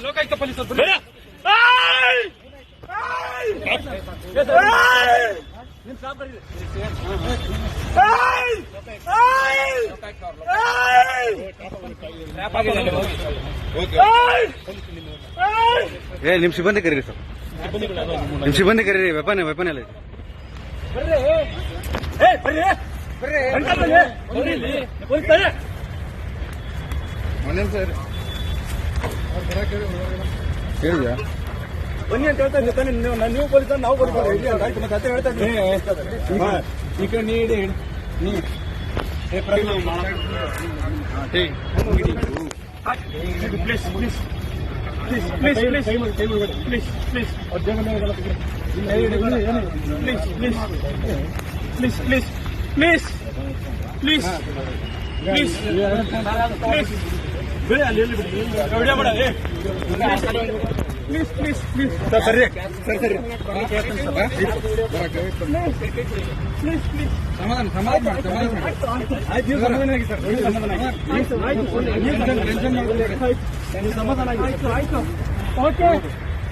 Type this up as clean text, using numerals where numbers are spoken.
Lokayukta police ನಿಮ್ ಸಿಬ್ಬಂದಿ ಕರೀರಿ ಸರ್, ನಿಮ್ ಸಿಬ್ಬಂದಿ ಕರೀರಿ. ವೆಪನ್ ಎಲ್ಲ ಹೇಳಿದ್ಯಾ? ಬನ್ನಿ ಅಂತ ಹೇಳ್ತಾ ಇದ್ದೀನಿ. ನೀವು ಪೊಲೀಸ್, ನಾವು ಪೊಲೀಸ್ ಆಯ್ತು. ಮತ್ತೆ ಹತ್ರ ಹೇಳ್ತಾ ಇದ್ದೀನಿ. ಈ ಕಡೆ ನೀಡಿ ನೀ please please please please please please please please please please please please please ಬಿಡಿ, ಅಲ್ಲಿ ಎಲ್ಲಿ ಬಿಡಿ, ವಿಡಿಯೋ ಮಾಡ. ಪ್ಲೀಸ್ ಪ್ಲೀಸ್ ಪ್ಲೀಸ್ ಸರ್, ಸರಿ ಸರಿ ಸರಿ ಪ್ಲೀಸ್ ಪ್ಲೀಸ್ ಸಮಾಧಾನ ಆಯ್ತು. ನೀವು ಸಮಾಧಾನ ಆಗಿ ಸರ್, ಸಮಾಧಾನ ಆಗಿ. ಆಯ್ತು, ಟೆನ್ಷನ್ ಮಾಡ್ಕೊಳ್ಳಿ. ಸಮಾಧಾನ ಆಗಿ. ಆಯ್ತು ಆಯ್ತು, ಓಕೆ.